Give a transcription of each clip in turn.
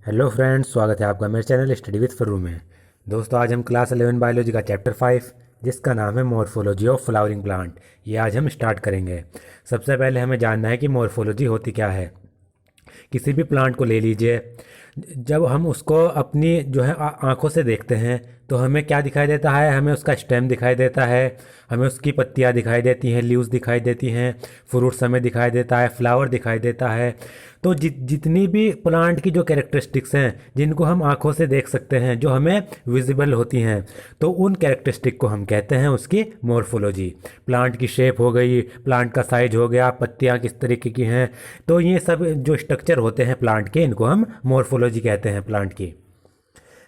Hello friends, स्वागत है आपका मेरे चैनल स्टडी विद फरू में। दोस्तों, आज हम क्लास 11 बायोलॉजी का चैप्टर 5 जिसका नाम है मॉर्फोलॉजी ऑफ फ्लावरिंग प्लांट, ये आज हम स्टार्ट करेंगे। सबसे पहले हमें जानना है कि मॉर्फोलॉजी होती क्या है। किसी भी प्लांट को ले लीजिए, जब हम उसको अपनी जो है आंखों से देखते हैं तो हमें क्या दिखाई देता है। हमें उसका स्टेम दिखाई देता है, हमें उसकी पत्तियां दिखाई देती हैं, लीव्स दिखाई देती हैं, फ्रूट्स हमें दिखाई देता है, फ्लावर दिखाई देता है। तो जितनी भी प्लांट की जो कैरेक्टरिस्टिक्स हैं जिनको हम आंखों से देख सकते हैं, जो हमें विजिबल होती हैं, तो उन कैरेक्टरिस्टिक को हम कहते हैं उसकी मॉर्फोलॉजी। प्लांट की शेप हो गई, प्लांट का साइज हो गया, पत्तियां किस तरीके की हैं, तो ये सब जो स्ट्रक्चर होते हैं प्लांट के, इनको हम मॉर्फोलॉजी कहते हैं प्लांट की।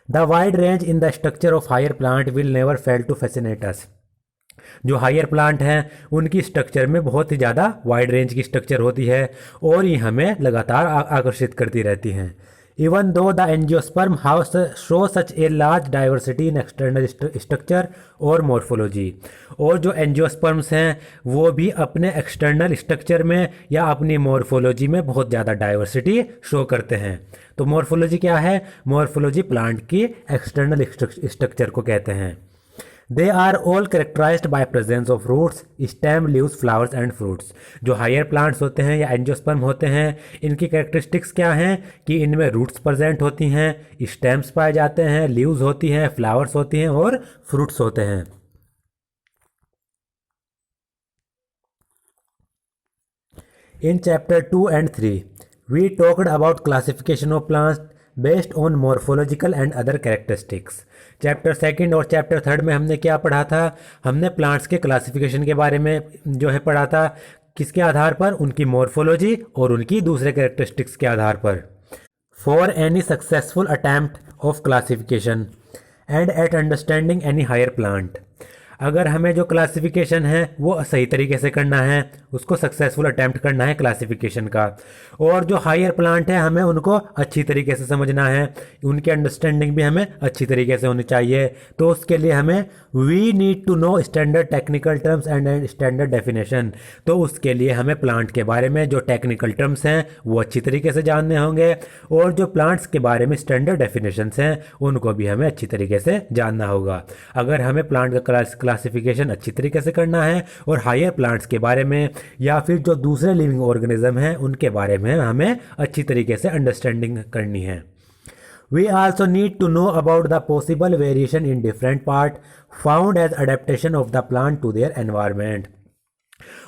The wide range in the structure of higher plant will never fail to fascinate us. जो हायर प्लांट हैं उनकी स्ट्रक्चर में बहुत ही ज़्यादा वाइड रेंज की स्ट्रक्चर होती है और ये हमें लगातार आकर्षित करती रहती हैं। Even though the angiosperm house show such a large diversity in external structure और मॉर्फोलॉजी। और जो एंजियोस्पर्म्स हैं वो भी अपने एक्सटर्नल स्ट्रक्चर में या अपनी मॉर्फोलॉजी में बहुत ज़्यादा डाइवर्सिटी शो करते हैं। तो मॉर्फोलॉजी क्या है? मॉर्फोलॉजी प्लांट की एक्सटर्नल स्ट्रक्चर को कहते हैं। They are all characterized by presence of roots, stem, leaves, flowers and fruits. जो हायर प्लांट्स होते हैं या एंजियोस्पर्म होते हैं, इनकी कैरेक्टरिस्टिक्स क्या हैं कि इनमें रूट्स प्रेजेंट होती हैं, स्टेम्स पाए जाते हैं, लीव्स होती हैं, फ्लावर्स होती हैं और फ्रूट्स होते हैं। In chapter 2 and 3, we talked about classification of plants based on morphological and other characteristics. Chapter second और चैप्टर थर्ड में हमने क्या पढ़ा था? हमने प्लांट्स के क्लासिफिकेशन के बारे में जो है पढ़ा था। किसके आधार पर? उनकी मॉर्फोलॉजी और उनकी दूसरे कैरेक्टरिस्टिक्स के आधार पर। For any successful attempt of classification and at understanding any higher plant, अगर हमें जो क्लासिफिकेशन है वो सही तरीके से करना है, उसको सक्सेसफुल अटैम्प्ट करना है क्लासिफिकेशन का, और जो हायर प्लांट है हमें उनको अच्छी तरीके से समझना है, उनकी अंडरस्टैंडिंग भी हमें अच्छी तरीके से होनी चाहिए, तो उसके लिए हमें we need to know standard technical terms and standard definition. तो उसके लिए हमें प्लांट के बारे में जो टेक्निकल टर्म्स हैं वो अच्छी तरीके से जानने होंगे, और जो प्लांट्स के बारे में स्टैंडर्ड डेफिनेशंस हैं उनको भी हमें अच्छी तरीके से जानना होगा। अगर हमें प्लांट का क्लासिफिकेशन अच्छी तरीके से करना है और हायर प्लांट्स के बारे में या फिर जो दूसरे लिविंग ऑर्गेनिज्म हैं उनके बारे में हमें अच्छी तरीके से अंडरस्टैंडिंग करनी है। We also need to know about the possible variation in different part found as adaptation of the plant to their environment.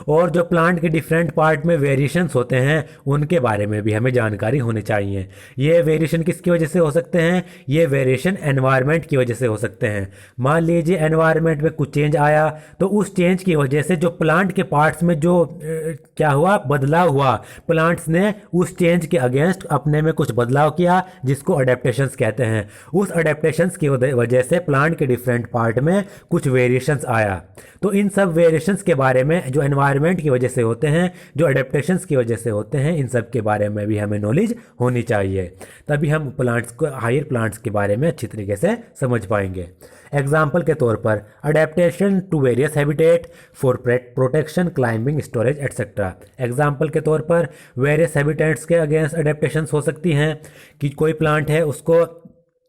और जो प्लांट के डिफरेंट पार्ट में वेरिएशंस होते हैं उनके बारे में भी हमें जानकारी होनी चाहिए। ये वेरिएशन किसकी वजह से हो सकते हैं? ये वेरिएशन एनवायरनमेंट की वजह से हो सकते हैं। मान लीजिए एनवायरनमेंट में कुछ चेंज आया, तो उस चेंज की वजह से जो प्लांट के पार्ट्स में जो क्या हुआ, बदलाव हुआ, प्लांट्स ने उस चेंज के अगेंस्ट अपने में कुछ बदलाव किया जिसको अडेप्टेशंस कहते हैं। उस अडेप्टेशंस की वजह से प्लांट के डिफरेंट पार्ट में कुछ वेरिएशंस आया। तो इन सब वेरिएशंस के बारे में जो एनवायरनमेंट की वजह से होते हैं, जो अडेप्टेशंस की वजह से होते हैं, इन सब के बारे में भी हमें नॉलेज होनी चाहिए, तभी हम प्लांट्स को, हायर प्लांट्स के बारे में अच्छी तरीके से समझ पाएंगे। एग्जाम्पल के तौर पर adaptation to various habitat for protection, climbing, storage etcetera. Example के तौर पर वेरियस हैबिटेट्स के अगेंस्ट अडेप्टेशंस हो सकती हैं कि कोई प्लांट है उसको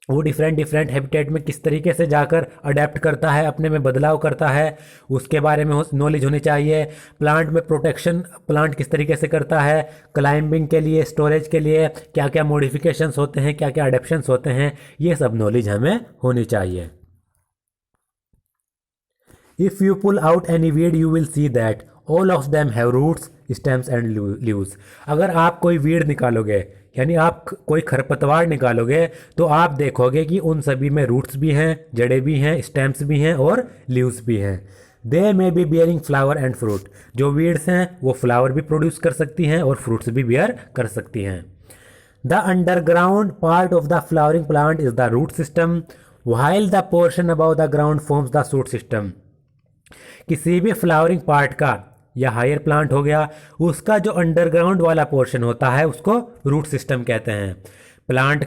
वो डिफरेंट हैबिटेट में किस तरीके से जाकर अडेप्ट करता है, अपने में बदलाव करता है, उसके बारे में नॉलेज होनी चाहिए। प्लांट में प्रोटेक्शन प्लांट किस तरीके से करता है, क्लाइंबिंग के लिए, स्टोरेज के लिए क्या क्या मॉडिफिकेशंस होते हैं, क्या क्या अडेप्शंस होते हैं, ये सब नॉलेज हमें होनी चाहिए। If you pull out any weed, you will see that all of them have roots, stems and leaves. अगर आप कोई वीड निकालोगे, यानी आप कोई खरपतवार निकालोगे, तो आप देखोगे कि उन सभी में रूट्स भी हैं, जड़ें भी हैं, स्टेम्स भी हैं और लीव्स भी हैं। They may be bearing flower and fruit. जो वीड्स हैं वो फ्लावर भी प्रोड्यूस कर सकती हैं और फ्रूट्स भी बियर कर सकती हैं। The underground part of the flowering plant is the root system, while the portion above the ground forms the shoot system. किसी भी फ्लावरिंग पार्ट का या हायर प्लांट हो गया, उसका जो अंडरग्राउंड वाला पोर्शन होता है उसको रूट सिस्टम कहते हैं।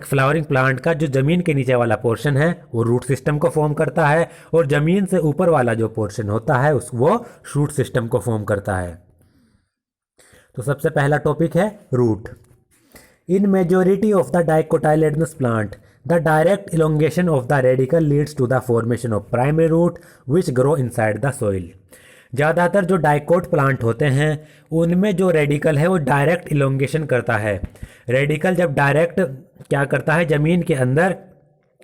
फ्लावरिंग प्लांट का जो ज़मीन के नीचे वाला पोर्शन है वो रूट सिस्टम को फॉर्म करता है, और ज़मीन से ऊपर वाला जो पोर्शन होता है वो शूट सिस्टम को फॉर्म करता है। तो सबसे पहला टॉपिक है root. In majority of the dicotyledonous plant, the direct elongation of the radicle leads to the formation of primary root which grow inside the soil. ज़्यादातर जो डाइकोट प्लांट होते हैं उनमें जो रेडिकल है वो डायरेक्ट इलोंगेशन करता है। रेडिकल जब डायरेक्ट क्या करता है, ज़मीन के अंदर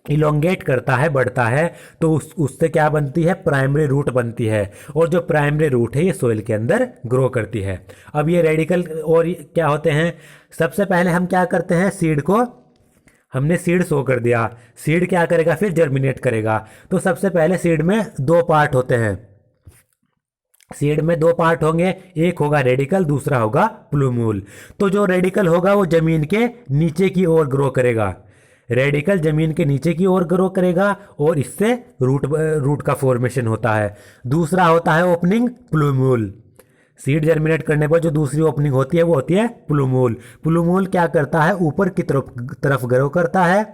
इलोंगेट करता है, बढ़ता है, तो उससे क्या बनती है, प्राइमरी रूट बनती है। और जो प्राइमरी रूट है ये सोइल के अंदर ग्रो करती है। अब ये रेडिकल और क्या होते हैं, सबसे पहले हम क्या करते हैं, सीड को हमने सीड सो कर दिया, सीड क्या करेगा, फिर जर्मिनेट करेगा। तो सबसे पहले सीड में दो पार्ट होते हैं, सीड में दो पार्ट होंगे, एक होगा रेडिकल, दूसरा होगा प्लूम्यूल। तो जो रेडिकल होगा वो जमीन के नीचे की ओर ग्रो करेगा, रेडिकल जमीन के नीचे की ओर ग्रो करेगा और इससे रूट का फॉर्मेशन होता है। दूसरा होता है ओपनिंग प्लूम्यूल। सीड जर्मिनेट करने पर जो दूसरी ओपनिंग होती है वो होती है प्लूम्यूल। प्लूम्यूल क्या करता है, ऊपर की तरफ ग्रो करता है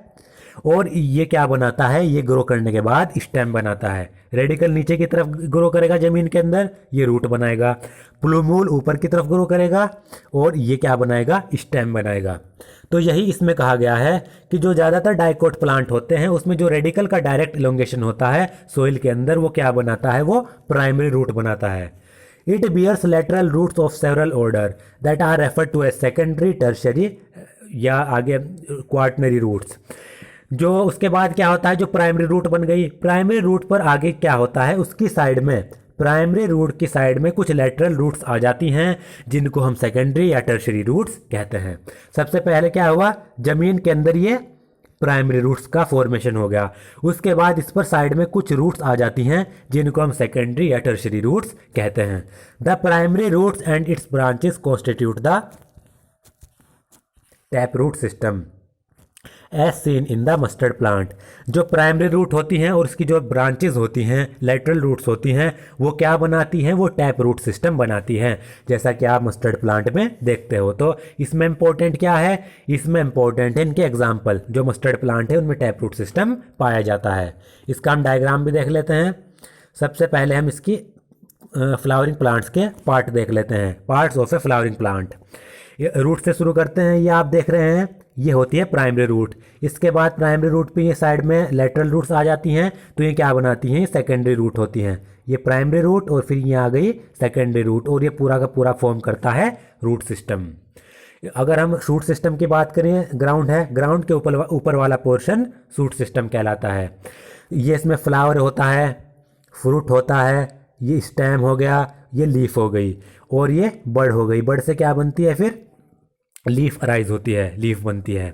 और ये क्या बनाता है, ये ग्रो करने के बाद स्टेम बनाता है। रेडिकल नीचे की तरफ ग्रो करेगा जमीन के अंदर, ये रूट बनाएगा। प्लूम्यूल ऊपर की तरफ ग्रो करेगा और ये क्या बनाएगा, स्टेम बनाएगा। तो यही इसमें कहा गया है कि जो ज़्यादातर डाइकोट प्लांट होते हैं उसमें जो रेडिकल का डायरेक्ट इलोंगेशन होता है सोइल के अंदर, वो क्या बनाता है, वो प्राइमरी रूट बनाता है। It bears lateral roots of several order that are referred to as secondary, tertiary या आगे क्वार्टनरी रूट्स। जो उसके बाद क्या होता है, जो प्राइमरी रूट बन गई, प्राइमरी रूट पर आगे क्या होता है, उसकी साइड में, प्राइमरी रूट की साइड में कुछ लेटरल रूट्स आ जाती हैं जिनको हम सेकेंडरी या टर्शरी रूट्स कहते हैं। सबसे पहले क्या हुआ, जमीन के अंदर ये प्राइमरी रूट्स का फॉर्मेशन हो गया, उसके बाद इस पर साइड में कुछ रूट्स आ जाती हैं जिनको हम सेकेंडरी या टर्शरी रूट्स कहते हैं। The primary roots and its branches constitute the tap root system as seen in the mustard plant. जो प्राइमरी रूट होती हैं और उसकी जो ब्रांचेज होती हैं, लेटरल रूट्स होती हैं, वो क्या बनाती हैं, वो टैप रूट सिस्टम बनाती हैं, जैसा कि आप मस्टर्ड प्लांट में देखते हो। तो इसमें इंपॉर्टेंट क्या है, इसमें इंपॉर्टेंट है इनके एग्जाम्पल, जो मस्टर्ड प्लांट है उनमें टैप रूट सिस्टम पाया जाता है। इसका हम डायग्राम भी देख लेते हैं। सबसे पहले हम इसकी फ्लावरिंग प्लांट्स के पार्ट देख लेते हैं, parts of a flowering plant. Root से शुरू करते हैं, ये आप देख रहे हैं, ये होती है प्राइमरी रूट। इसके बाद प्राइमरी रूट पे ये साइड में लेटरल रूट्स आ जाती हैं, तो ये क्या बनाती हैं, ये सेकेंडरी रूट होती हैं। ये प्राइमरी रूट और फिर ये आ गई सेकेंडरी रूट, और ये पूरा का पूरा फॉर्म करता है रूट सिस्टम। अगर हम शूट सिस्टम की बात करें, ग्राउंड है, ग्राउंड के ऊपर वाला पोर्शन शूट सिस्टम कहलाता है। ये इसमें फ्लावर होता है, फ्रूट होता है, ये स्टेम हो गया, ये लीफ हो गई और ये बड हो गई। बड से क्या बनती है, फिर लीफ अराइज होती है, लीफ बनती है।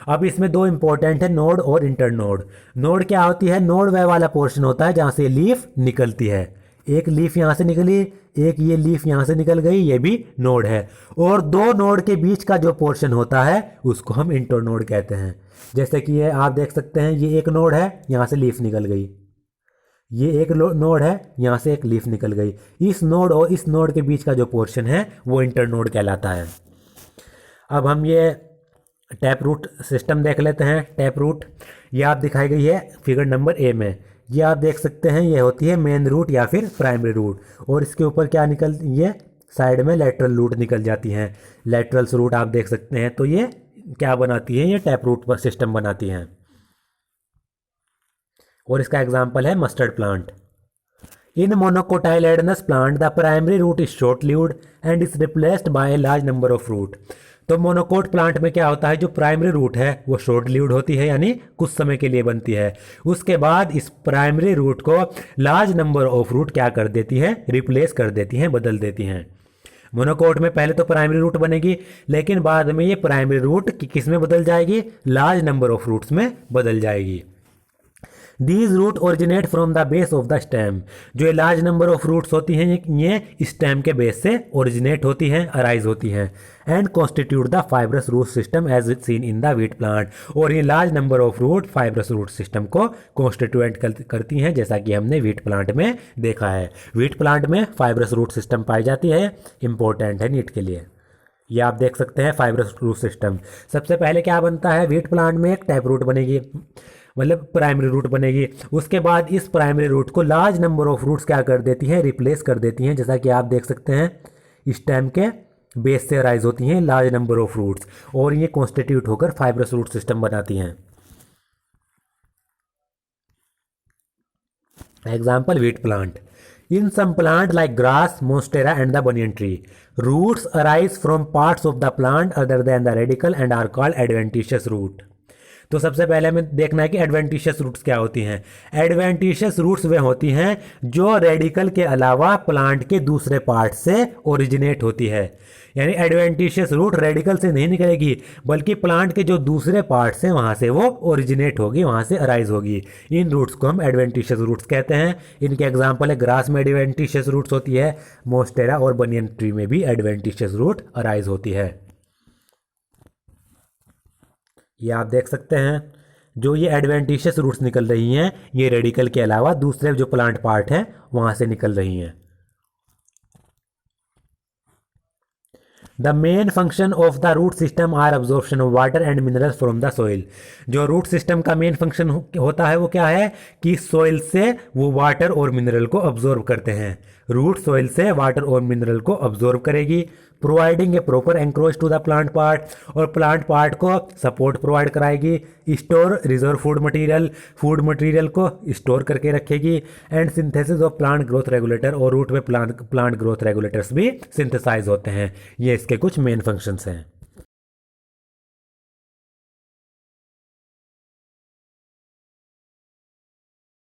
अब इसमें दो इंपॉर्टेंट है, नोड और इंटरनोड। नोड क्या होती है, नोड वह वाला पोर्शन होता है जहाँ से लीफ निकलती है। एक लीफ यहाँ से निकली, एक ये लीफ यहाँ से निकल गई, ये भी नोड है। और दो नोड के बीच का जो पोर्शन होता है उसको हम इंटरनोड कहते हैं। जैसे कि ये आप देख सकते हैं, ये एक नोड है, यहाँ से लीफ निकल गई, ये एक नोड है, यहाँ से एक लीफ निकल गई। इस नोड और इस नोड के बीच का जो पोर्शन है वो इंटरनोड कहलाता है। अब हम ये टैप रूट सिस्टम देख लेते हैं। टैप रूट ये आप दिखाई गई है फिगर नंबर ए में, ये आप देख सकते हैं, ये होती है मेन रूट या फिर प्राइमरी रूट, और इसके ऊपर क्या निकल, ये साइड में लेटरल रूट निकल जाती हैं, लेटरल्स रूट आप देख सकते हैं। तो ये क्या बनाती है, ये टैप रूट पर सिस्टम बनाती हैं, और इसका एग्जाम्पल है mustard plant. In monocotyledonous plant the primary root is short lived and is replaced by a large number of root. तो मोनोकोट प्लांट में क्या होता है, जो प्राइमरी रूट है वो शॉर्ट लिव्ड होती है, यानी कुछ समय के लिए बनती है। उसके बाद इस प्राइमरी रूट को लार्ज नंबर ऑफ रूट क्या कर देती है, रिप्लेस कर देती हैं, बदल देती हैं। मोनोकोट में पहले तो प्राइमरी रूट बनेगी, लेकिन बाद में ये प्राइमरी रूट किस में बदल जाएगी, लार्ज नंबर ऑफ रूट्स में बदल जाएगी। These root originate from the base of the stem। जो लार्ज नंबर ऑफ रूट्स होती हैं ये स्टेम के बेस से ओरिजिनेट होती हैं, अराइज होती हैं, and constitute the fibrous root system as seen in the wheat plant. और ये large number of root fibrous root system को कॉन्स्टिट्यूएंट करती हैं, जैसा कि हमने व्हीट प्लांट में देखा है। व्हीट प्लांट में फाइब्रस रूट सिस्टम पाई जाती है, इंपॉर्टेंट है नीट के लिए। ये आप देख सकते हैं फाइब्रस रूट सिस्टम। सबसे पहले क्या बनता है, व्हीट प्लांट में एक टैप रूट बनेगी, मतलब प्राइमरी रूट बनेगी। उसके बाद इस प्राइमरी रूट को लार्ज नंबर ऑफ रूट्स क्या कर देती हैं, रिप्लेस कर देती हैं, जैसा कि आप देख सकते हैं स्टेम के बेस से अराइज होती हैं लार्ज नंबर ऑफ रूट्स, और ये कॉन्स्टिट्यूट होकर फाइब्रस रूट सिस्टम बनाती हैं। Example, wheat plant. In some plant like grass, monstera and the banyan tree, roots arise from parts of the plant other than the radicle and are called adventitious root. तो सबसे पहले हमें देखना है कि adventitious roots क्या होती हैं। एडवेंटिशियस रूट्स वे होती हैं जो रेडिकल के अलावा प्लांट के दूसरे पार्ट से ओरिजिनेट होती है। यानी एडवेंटिशियस रूट रेडिकल से नहीं निकलेगी, बल्कि प्लांट के जो दूसरे पार्ट्स हैं वहां से वो ओरिजिनेट होगी, वहां से अराइज होगी। इन रूट्स को हम एडवेंटिशियस रूट्स कहते हैं। इनके एग्जाम्पल है, ग्रास में एडवेंटिशियस रूट्स होती है, मोस्टेरा और बनियन ट्री में भी एडवेंटिशियस रूट अराइज होती है। ये आप देख सकते हैं, जो ये एडवेंटिशियस रूट्स निकल रही हैं ये रेडिकल के अलावा दूसरे जो प्लांट पार्ट हैं वहां से निकल रही हैं। The main function of the root system are absorption of water and minerals from the soil. जो रूट सिस्टम का मेन फंक्शन होता है वो क्या है कि सोइल से वो वाटर और मिनरल को अब्जॉर्ब करते हैं। रूट सोइल से वाटर और मिनरल को अब्जॉर्ब करेगी, providing a proper anchorage to the plant part, और प्लांट पार्ट को सपोर्ट प्रोवाइड कराएगी। स्टोर रिजर्व फूड मटेरियल को स्टोर करके रखेगी। And synthesis of plant growth regulator, और रूट में प्लांट ग्रोथ रेगुलेटर्स भी सिंथेसाइज होते हैं। ये इसके कुछ मेन फंक्शंस हैं।